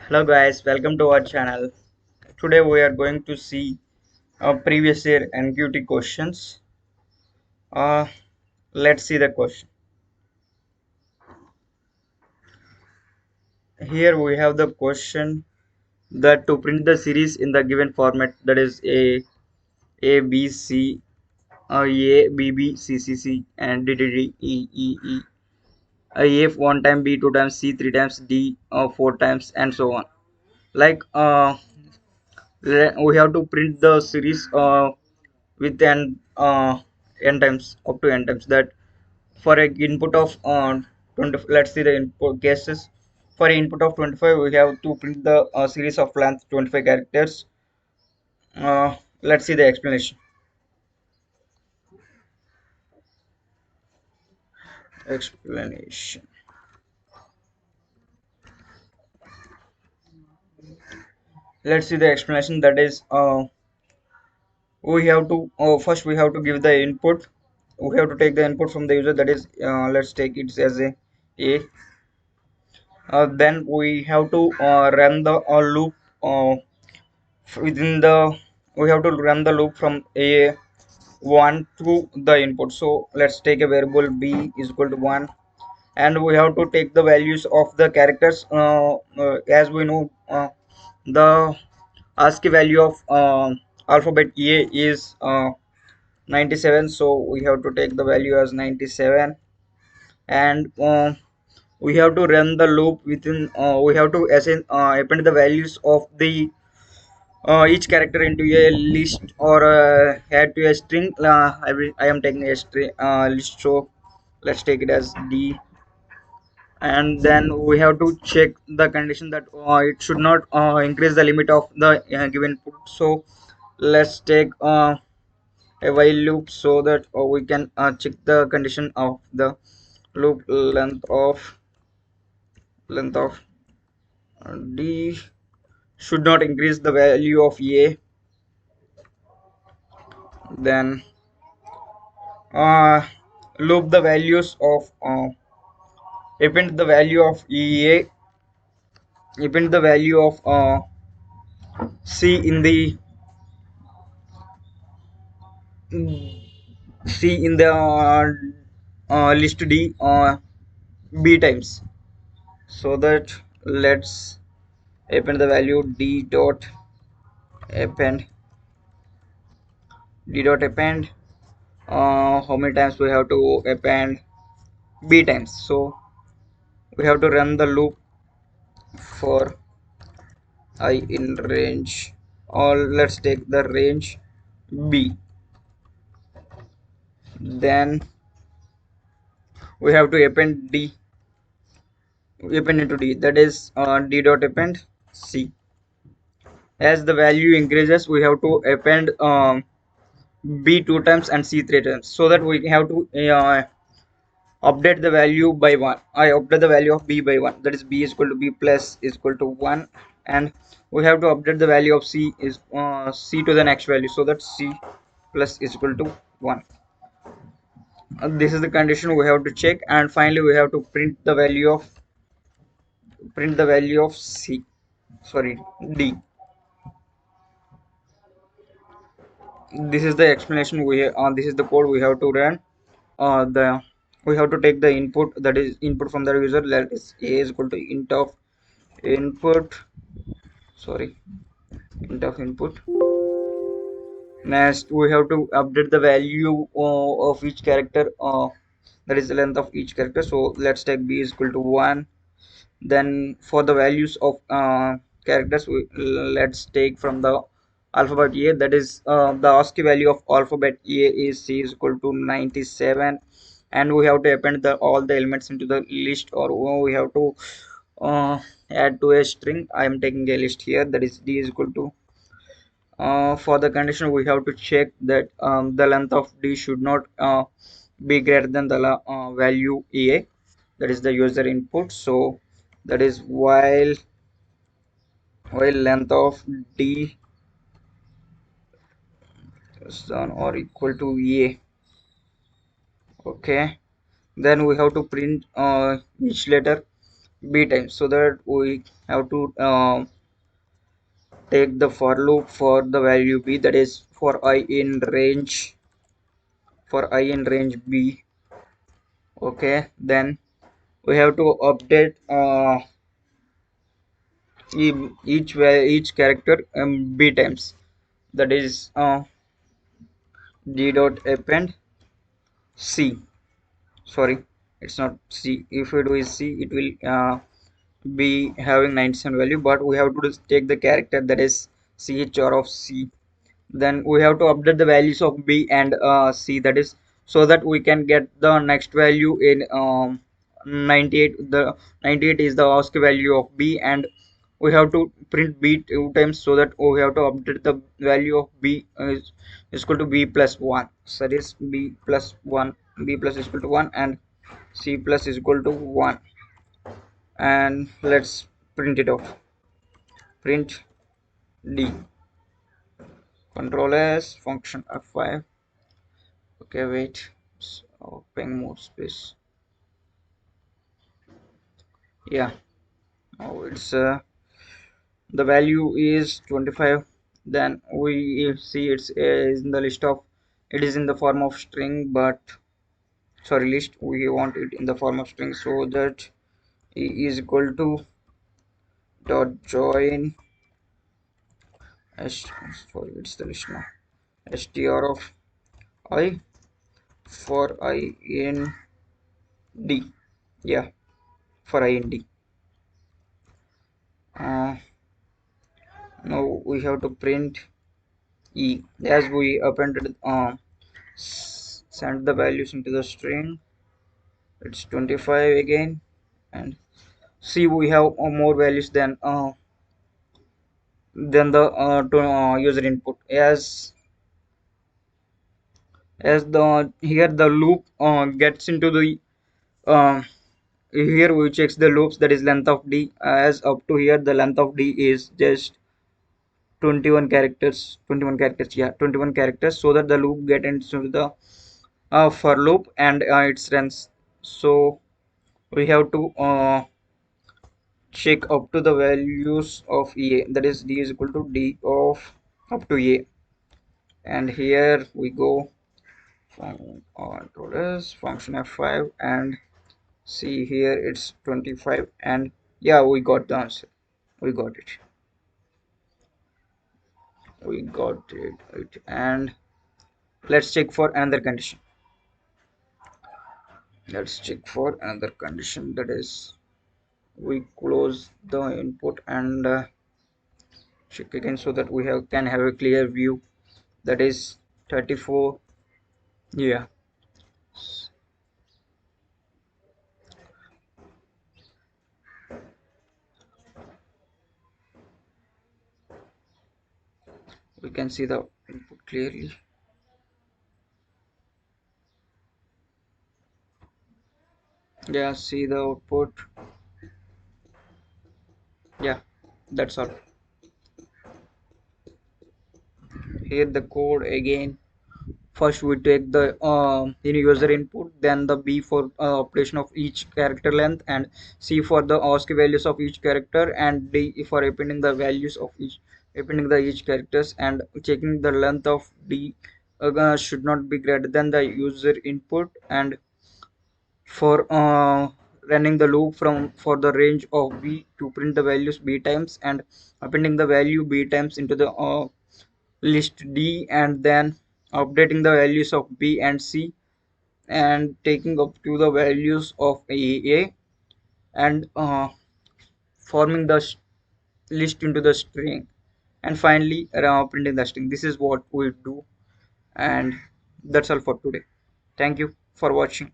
Hello guys, welcome to our channel. Today we are going to see previous year NQT questions. Uh, let's see the question. Here we have the question that to print the series in the given format, that is A B C A B B C C C and D D D E E E A 1 time, B 2 times, C 3 times, D 4 times, and so on. Like we have to print the series with n times, up to n times. That for a input of 20, let's see the input cases. For an input of 25, we have to print the series of length 25 characters. Let's see the explanation. Let's see the explanation. That is, we have to first we have to give the input. We have to take the input from the user. That is, let's take it as a. Then we have to run the loop within the. We have to run the loop from a 1 to the input. So let's take a variable b is equal to 1, and we have to take the values of the characters. As we know, the ASCII value of alphabet A is 97, so we have to take the value as 97. And we have to run the loop within. We have to assign append the values of the each character into a list, or add to a string. I am taking a string list, so let's take it as D. And then we have to check the condition that it should not increase the limit of the given input. So let's take a while loop, so that we can check the condition of the loop. Length of D should not increase the value of A. Then uh, loop the values of append the value of EA, append the value of C in the list D B times, so that let's append the value append d dot append. How many times we have to append? B times. So we have to run the loop for I in range, or let's take the range B. Then we have to append into D, that is d.append C. As the value increases, we have to append B 2 times and C 3 times, so that we have to update the value by 1. I update the value of B by 1, that is B is equal to B plus is equal to 1. And we have to update the value of C is C to the next value, so that C plus is equal to 1. This is the condition we have to check. And finally we have to print the value of C, sorry, D. This is the explanation this is the code we have to run. The We have to take the input, that is input from the user, that is A is equal to int of input, sorry, int of input. Next we have to update the value of each character, that is the length of each character. So let's take B is equal to 1. Then for the values of characters, let's take from the alphabet A, that is the ASCII value of alphabet A is C is equal to 97. And we have to append all the elements into the list, or we have to uh, add to a string. I am taking a list here, that is D is equal to for the condition we have to check that the length of D should not be greater than the value A, that is the user input. So that is while length of D is done or equal to A. Okay, then we have to print each letter b times, so that we have to take the for loop for the value b, that is for I in range b. Okay, then we have to update each character b times, that is d dot append c. Sorry, it's not c. If we do is c, it will be having 97 value, but we have to just take the character, that is chr of c. Then we have to update the values of b and c, that is so that we can get the next value in 98. The 98 is the ASCII value of b, and we have to print b two times, so that we have to update the value of b is equal to b plus 1. So that is b plus 1, b plus is equal to 1, and c plus is equal to 1. And let's print it off. Print d, control s, function f5. Okay, wait, open more space. Yeah, now it's the value is 25. Then we see it's is in the list of, it is in the form of string, but sorry, list, we want it in the form of string, so that e is equal to dot join s, sorry, it's the list now, str of I for I in d. Yeah, for I in d. Now we have to print e, as we appended send the values into the string. It's 25 again, and see, we have more values than the user input, as the here the loop gets into the uh, here we checks the loops, that is length of d, as up to here the length of d is just 21 characters, 21 characters, yeah, 21 characters, so that the loop get into the for loop, and it runs. So we have to check up to the values of a, that is d is equal to d of up to a, and here we go from controllers function f5, and see here it's 25, and yeah, we got the answer, we got it, and let's check for another condition. Let's check for another condition, that is we close the input and check again, so that we have can have a clear view, that is 34. Yeah, we can see the input clearly. Yeah, see the output. Yeah, that's all. Here the code again. First we take the in user input, then the b for operation of each character length, and c for the ASCII values of each character, and d for appending the values of each characters, and checking the length of d should not be greater than the user input, and for running the loop from for the range of b to print the values b times, and appending the value b times into the list d, and then updating the values of b and c, and taking up to the values of a, and forming the list into the string, and finally printing the string. This is what we do, and that's all for today. Thank you for watching.